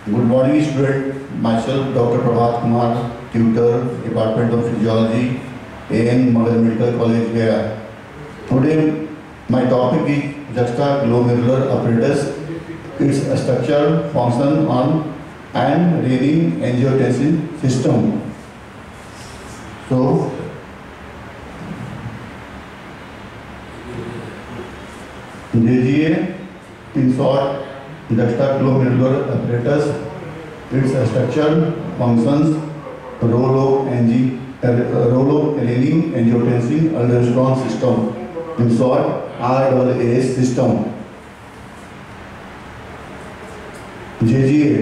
Good morning, student. Myself, Dr. Prabhat Kumar, tutor, Department of Physiology, AN Magadha Medical College, Gaya. Today, my topic is juxtaglomerular apparatus, its structure, function, and renin-angiotensin system. So, JGA, in short, juxtaglomerular apparatus, its structure, functions, role of renin-angiotensin aldosterone system, in short, RAAS system. JGA,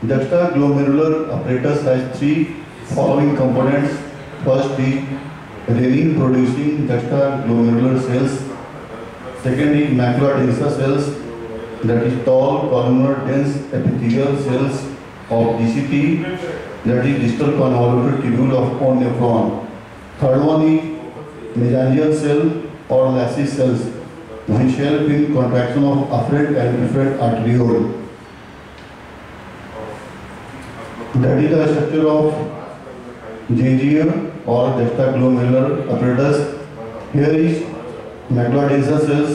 juxtaglomerular apparatus has three following components. First is renin-producing juxtaglomerular cells. Second is macular densa cells, that is tall columnar dense epithelial cells of DCT, that is distal convoluted tubule of nephron. Third one is mesangial cell or Lassie cells, which help in contraction of afferent and efferent arteriole. That is the structure of JGA or juxtaglomerular apparatus. Here is macular densa cells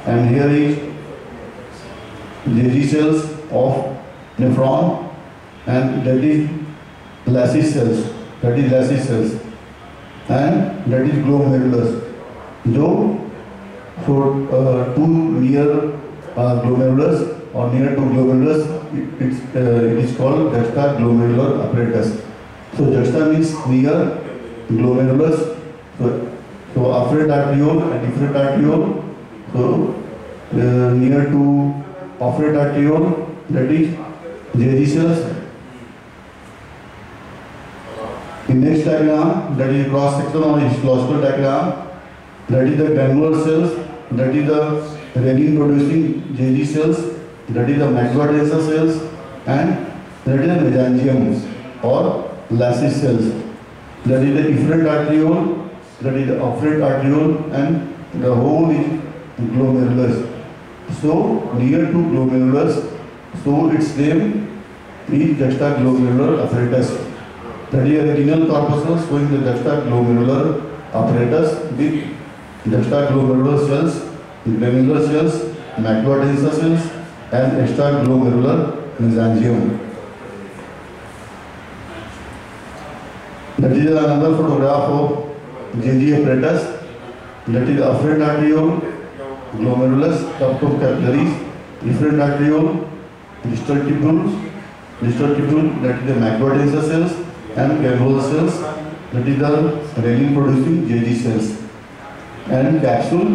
and here is JG cells of nephron and that is Lassie cells, and that is glomerulus. So two near glomerulus or near to glomerulus, it is called juxtaglomerular apparatus. So juxta means near, glomerulus, so afferent arteriole and efferent arteriole. So near to afferent arteriole, that is JG cells. In next diagram, that is cross section or histological diagram, that is the granular cells, that is the renin producing JG cells, that is the macular densa cells, and that is the mesangium or Lassie cells. That is the efferent arteriole, that is the afferent arteriole, and the whole is glomerulus. So near to glomerulus, so its name is juxtaglomerular apparatus. That is a renal corpuscle showing the juxtaglomerular apparatus with juxtaglomerular cells, granular cells, macular densa cells, and extraglomerular mesangium. That is another photograph of JG apparatus. That is the afferent arteriole, glomerulus, duct of capillaries, efferent arteriole, distal tubule, that is the macular densa cells, and granular cells, that is the renin producing JG cells, and capsule.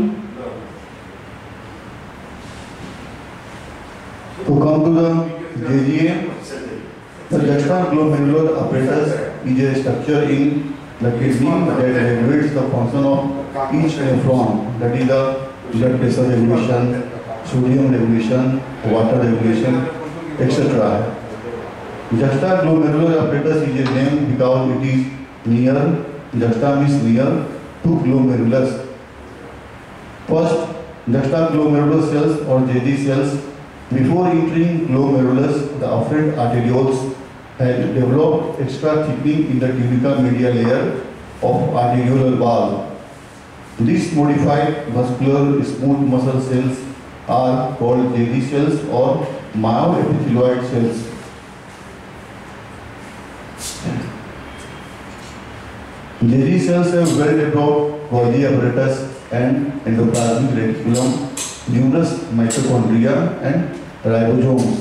To come to the JGA, the juxtaglomerular apparatus is a structure in the kidney that regulates the function of each nephron, that is the blood pressure regulation, sodium regulation, water regulation, etc. Juxtaglomerular apparatus is a name because it is near, juxta means near, to glomerulus. First, juxtaglomerular cells or JG cells, before entering glomerulus, the afferent arterioles had developed extra thickening in the tunica media layer of arteriolar wall. These modified muscular smooth muscle cells are called JG cells or myoepithelioid cells. JG cells have well-developed Golgi apparatus and endoplasmic reticulum, numerous mitochondria, and ribosomes.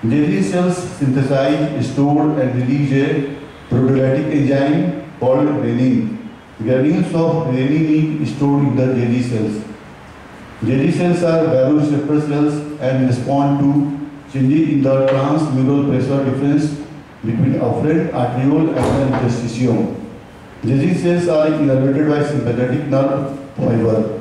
JG cells synthesize, store, and release a proteolytic enzyme called renin. Granules of renin is stored in the JG cells. JG cells are baroreceptor cells and respond to changes in the transmural pressure difference between afferent arteriole and the interstitium. JG cells are innervated by sympathetic nerve fiber.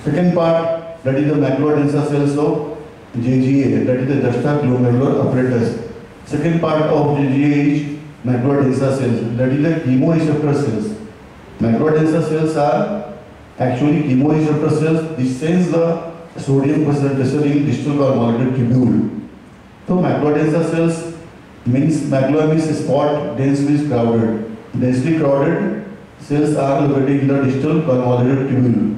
Second part, that is the macular densa cells of JGA, that is the juxtaglomerular apparatus. Second part of JGA is macular densa cells, that is the chemoreceptor cells. Macular densa cells are actually chemoreceptor cells which sense the sodium concentration in distal convoluted tubule. So macrodensa cells means macula means spot, dense means crowded. Densely crowded cells are located in the distal convoluted tubule.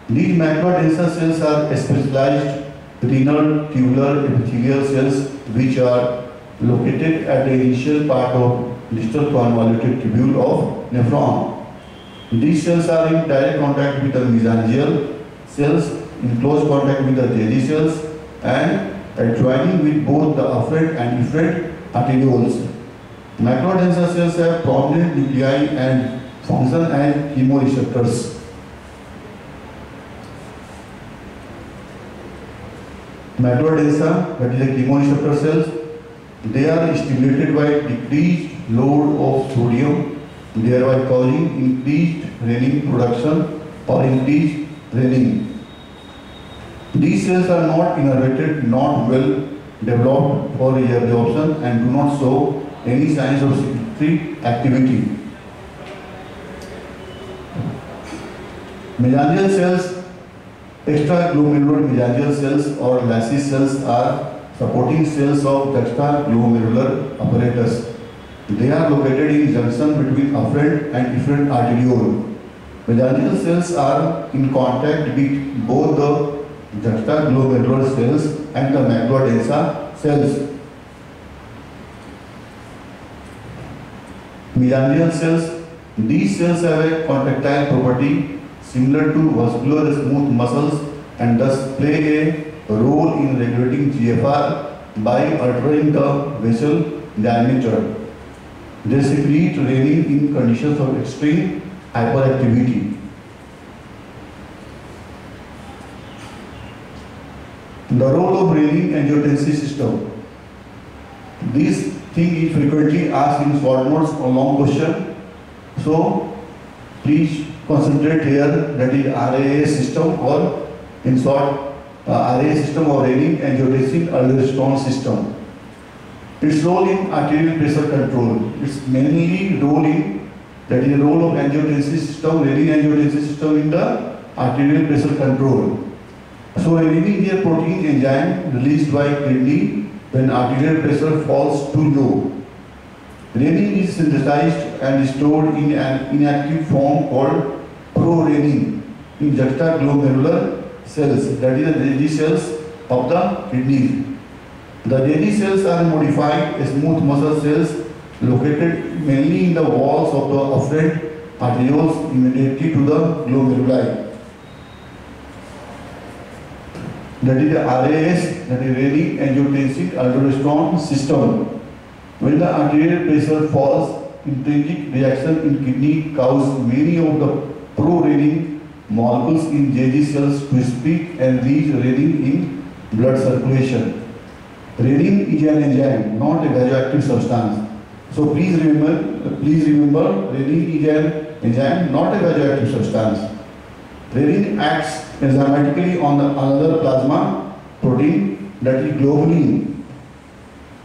These macrodensa cells are specialized renal tubular epithelial cells which are located at the initial part of distal convoluted tubule of nephron. These cells are in direct contact with the mesangial cells, in close contact with the JG cells, and adjoining with both the afferent and efferent arterioles. Macrodensa cells have prominent nuclei and function as chemoreceptors. Macrodensa, that is the chemoreceptor cells, they are stimulated by decreased load of sodium, thereby causing increased renin production or increased renin. These cells are not innervated, not well developed for reabsorption, and do not show any signs of secretory activity. Mesangial cells, extraglomerular mesangial cells or Lassie cells are supporting cells of juxtaglomerular apparatus. They are located in junction between afferent and efferent arteriole. Mesangial cells are in contact with both the juxtaglomerular cells and the macrodensa cells. Mesangial cells, these cells have a contractile property similar to vascular smooth muscles and thus play a role in regulating GFR by altering the vessel diameter. They secrete renin in conditions of extreme hyperactivity. The role of renin-angiotensin system. This thing is frequently asked in short notes or long question. So please concentrate here, that is RAS system, or in short RAS system or renin-angiotensin-aldosterone system. Its role in arterial pressure control. Its mainly role in, that is the role of angiotensin system, renin-angiotensin system in the arterial pressure control. So renin is a protein enzyme released by kidney when arterial pressure falls too low. Renin is synthesized and stored in an inactive form called prorenin in juxtaglomerular cells, that is the JG cells of the kidneys. The JG cells are modified smooth muscle cells located mainly in the walls of the afferent arterioles immediately to the glomeruli. That is the RAS, that is renin-angiotensin-aldosterone system. When the arterial pressure falls, intrinsic reaction in kidney causes many of the prorenin molecules in JG cells to split and reach renin in blood circulation. Renin is an enzyme, not a radioactive substance. So please remember, renin is an enzyme, not a radioactive substance. Renin acts enzymatically on another plasma protein, that is globulin.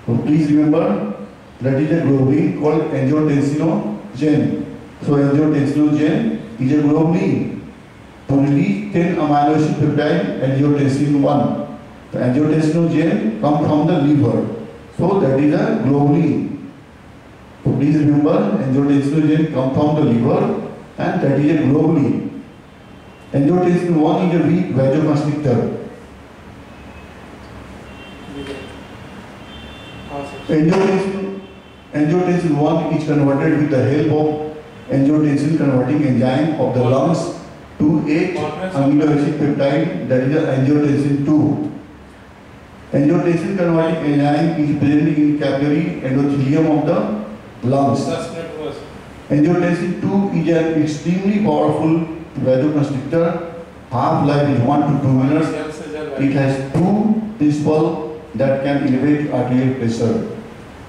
So please remember, that is a globulin called angiotensinogen. So angiotensinogen is a globulin to release 10 amino acid peptide angiotensin 1. The angiotensinogen comes from the liver. So that is a globulin. So please remember, angiotensinogen comes from the liver and that is a globulin. Angiotensin 1 is a weak vasoconstrictor. Angiotensin 1 is converted with the help of angiotensin converting enzyme of the lungs to 8 amino acid peptide, that is the angiotensin 2. Angiotensin converting enzyme is present in capillary endothelium of the lungs. Angiotensin 2 is an extremely powerful vasoconstrictor. Half-life is 1 to 2 minutes. It has two principles that can elevate arterial pressure.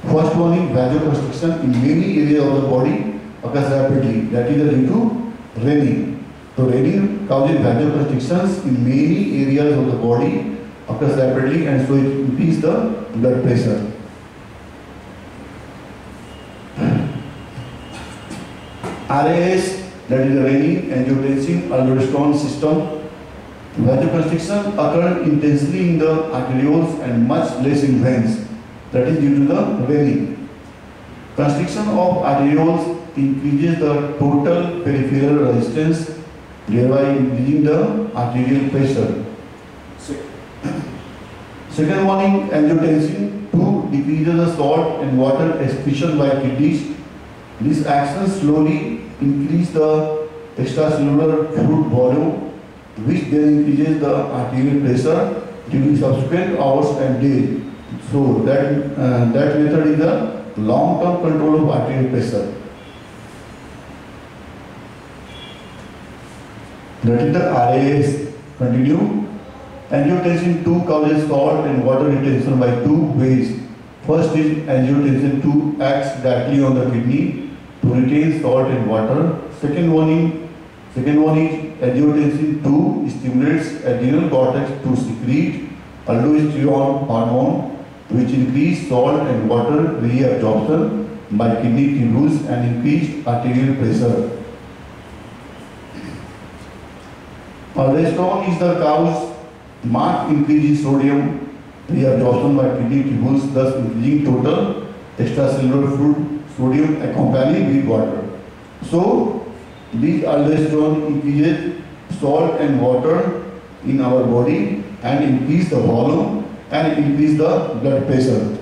First one is vasoconstriction in many areas of the body occurs rapidly. That is due to renin. So renin causes vasoconstrictions in many areas of the body occurs rapidly, and so it increases the blood pressure. RAS, that is the renin-angiotensin-aldosterone system. Vasoconstriction occurs intensely in the arterioles and much less in veins. That is due to the veining. Constriction of arterioles increases the total peripheral resistance, thereby increasing the arterial pressure. Second one, angiotensin 2 decreases the salt and water excretion by kidneys. This action slowly increases the extracellular fluid volume, which then increases the arterial pressure during subsequent hours and days. So that method is the long-term control of arterial pressure. That is the RAS. Continue. Angiotensin 2 causes salt and water retention by two ways. First is angiotensin 2 acts directly on the kidney to retain salt and water. Second one is angiotensin 2 stimulates adrenal cortex to secrete aldosterone hormone, which increase salt and water reabsorption by kidney tubules and increased arterial pressure. Aldosterone is the cause marked increase in sodium reabsorption by kidney tubules, thus increasing total extracellular fluid sodium accompanied with water. So, these aldosterone increases salt and water in our body and increase the volume and increase the blood pressure.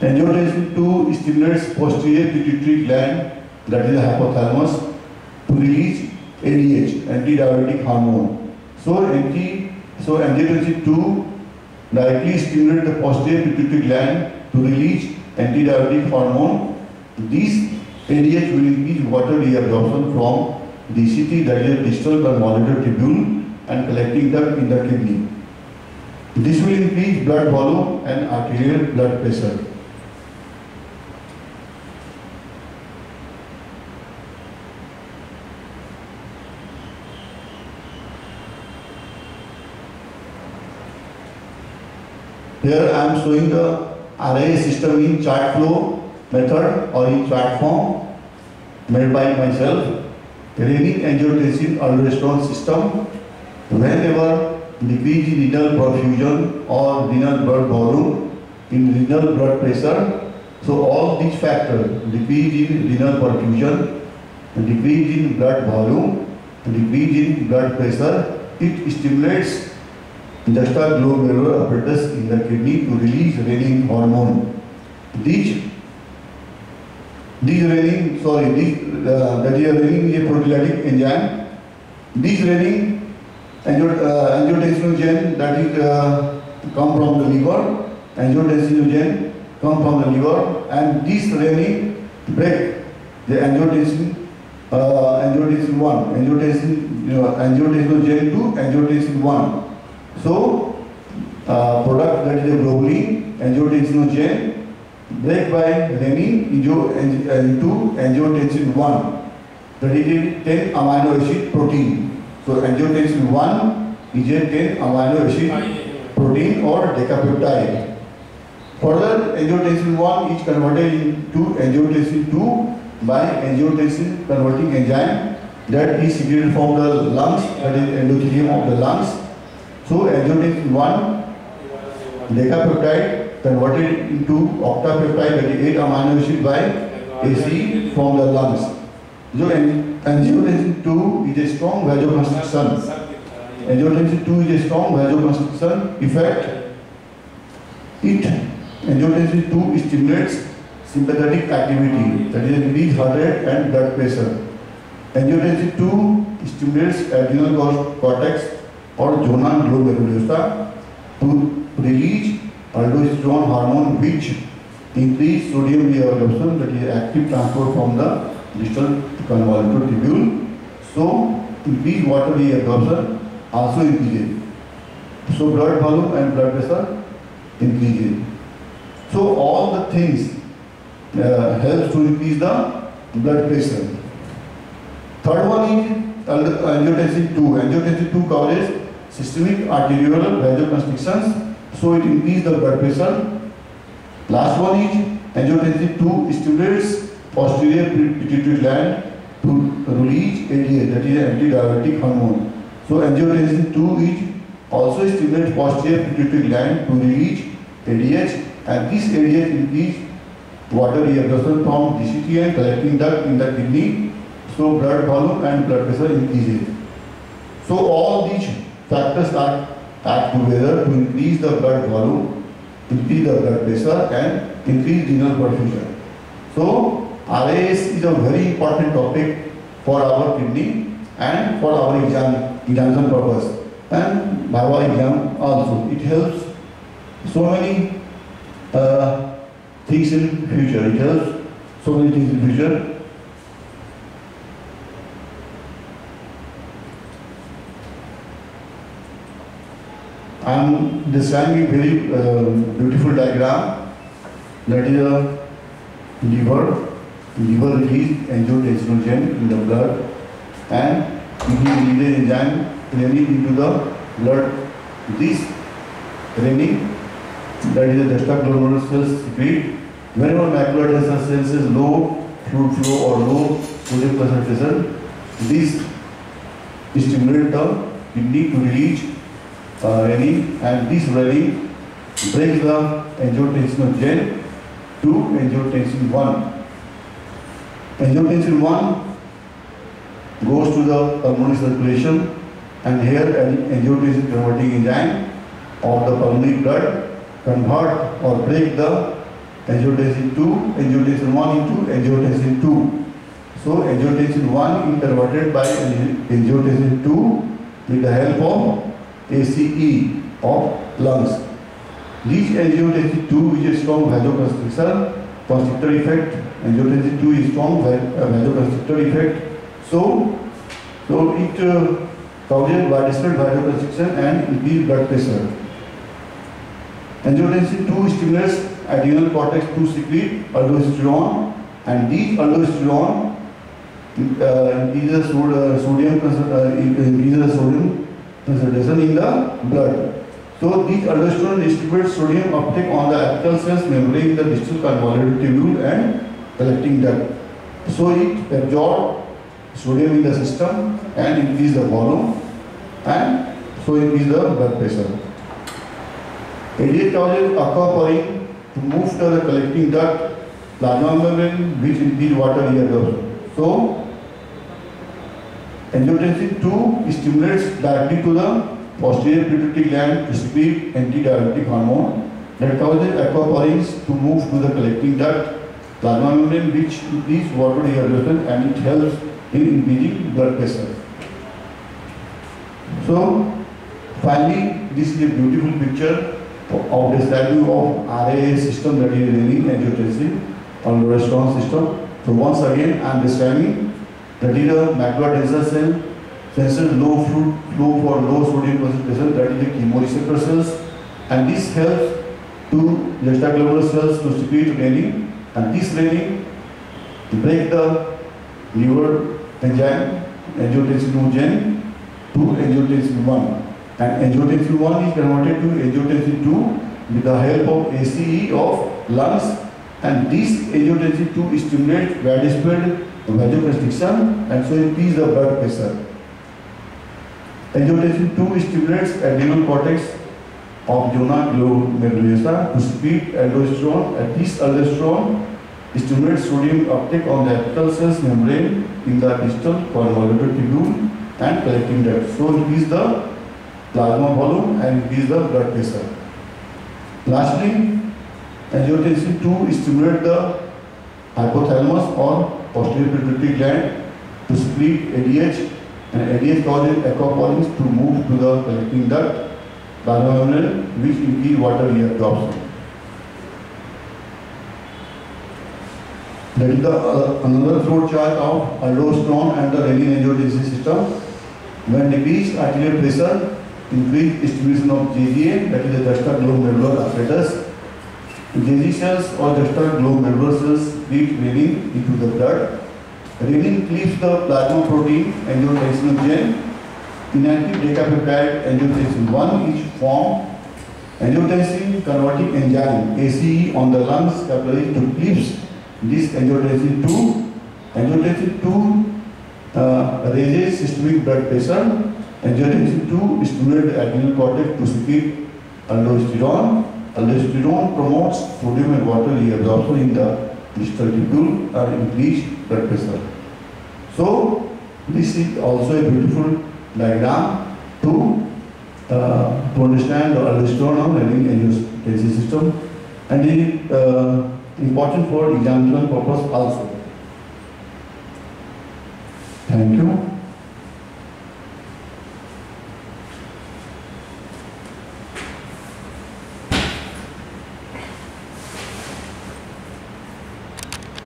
Angiotensin 2 stimulates posterior pituitary gland, that is the hypothalamus, to release ADH, antidiuretic hormone. So angiotensin 2 directly stimulates the posterior pituitary gland to release antidiuretic hormone. This ADH will increase water reabsorption from DCT, that is a distal convoluted tubule, and collecting duct in the kidney. This will increase blood volume and arterial blood pressure. Here I am showing the RA system in chart flow method or in chart form made by myself. Renin angiotensin aldosterone system. Whenever decrease in renal perfusion or renal blood volume, in renal blood pressure, so all these factors, decrease in renal perfusion, decrease in blood volume, decrease in blood pressure, it stimulates juxtaglomerular apparatus in the kidney to release renin hormone. Renin is a proteolytic enzyme. This renin angiotensinogen that is come from the liver, angiotensinogen come from the liver, and this renin break the angiotensin 1, angiotensinogen to angiotensin 1. So product that is a globulin, angiotensinogen break by renin into angiotensin 1, that is a 10 amino acid protein. So angiotensin 1 is a 10 amino acid protein or decapeptide. Further, angiotensin 1 is converted into angiotensin 2 by angiotensin converting enzyme that is secreted from the lungs, that is endothelium of the lungs. So angiotensin 1 decapeptide converted into octapeptide, that is 8 amino acid by AC from the lungs. So angiotensin 2 is a strong vasoconstriction. Angiotensin 2 is a strong vasoconstriction effect. Angiotensin 2 stimulates sympathetic activity, that is increased heart rate and blood pressure. Angiotensin 2 stimulates adrenal cortex or zona glomerulosa to release aldosterone hormone, which increase sodium reabsorption, that is active transport from the distal convoluted tubule. So increased water reabsorption also increases. So blood volume and blood pressure increases. So all the things helps to increase the blood pressure. Third one is angiotensin 2. Angiotensin 2 causes systemic arterial vasoconstrictions, so it increases the blood pressure. Last one is angiotensin 2 stimulates posterior pituitary gland to release ADH, that is antidiabetic hormone. So angiotensin II is also stimulates posterior pituitary gland to release ADH, and this ADH increase water evacuation from DCT and collecting duct in the kidney, so blood volume and blood pressure increases. So all these factors act together to increase the blood volume, increase the blood pressure and increase renal perfusion. So RAS is a very important topic for our kidney and for our examination purpose and Bhava exam also. It helps so many things in future. It helps so many things in future. I am describing a very beautiful diagram. That is a liver. Liver release angiotensinogen in the blood, and it releases enzyme renin into the blood. This renin, that is the juxtaglomerular cells secrete. Whenever macular denser cells is low fluid flow or low sodium concentration, this stimulates the kidney to release renin, and this renin breaks the angiotensinogen to angiotensin 1. Angiotensin 1 goes to the pulmonary circulation, and here angiotensin converting enzyme of the pulmonary blood convert or break the angiotensin 2, angiotensin 1 into angiotensin 2. So angiotensin 1 is converted by angiotensin 2 with the help of ACE of lungs. This angiotensin 2 is a strong vasoconstrictor effect. Angiotensin 2 is strong vasoconstrictor effect. So it causes widespread vasoconstriction and increased blood pressure. Angiotensin 2 stimulates adrenal cortex to secrete aldosterone, and this aldosterone increases sodium concentration in the blood. So this aldosterone stimulates sodium uptake on the apical cells membrane, the distal convoluted tubule and collecting duct. So it absorbs sodium in the system and increase the volume, and so increase the blood pressure. ADH causes aquaporin to move to the collecting duct, plasma membrane, which increase water evacuation. So angiotensin 2 stimulates directly to the posterior pituitary gland to secrete antidiabetic hormone that causes aquaporins to move to the collecting duct, plasma membrane, which increase water evacuation, and it helps in increasing blood pressure. So finally, this is a beautiful picture of describing of RAS system, that is renin, angiotensin or aldosterone system. So once again I am describing that is a macular denser cell, senses low fluid flow for low sodium concentration, that is the chemoreceptor cells, and this helps to juxtaglomerular cells to secrete renin, and this renin break the liver enzyme angiotensinogen to angiotensin 1. And angiotensin 1 is converted to angiotensin 2 with the help of ACE of lungs, and this angiotensin 2 stimulates widespread vasoconstriction and so increase the blood pressure. Angiotensin 2 stimulates adrenal cortex of zona glomerulosa to secrete aldosterone, and this aldosterone stimulates sodium uptake on the apical cells membrane in the distal convoluted tubule and collecting duct. So increase the plasma volume and increase the blood pressure. Lastly, angiotensin 2 stimulates the hypothalamus or posterior pituitary gland to secrete ADH, and ADH causes aquaporins to move to the collecting duct, plasma membrane, which increase water reabsorption. That is the another flow chart of aldosterone and the renin-angiotensin system. When decreased arterial pressure, increased stimulation of JGA, that is the juxtaglomerular apparatus. JG cells or juxtaglomerular cells leak renin into the blood. Renin cleaves the plasma protein angiotensinogen. Inactive decapeptide angiotensin 1 is formed. Angiotensin converting enzyme ACE on the lungs capillary to cleaves this angiotensin 2. Angiotensin 2 raises systemic blood pressure, angiotensin 2 stimulates the adrenal cortex to secrete aldosterone. Aldosterone promotes sodium and water reabsorption in the distal tubule and increased blood pressure. So this is also a beautiful diagram to understand the aldosterone and angiotensin system, and it is important for examination purpose also. Thank you.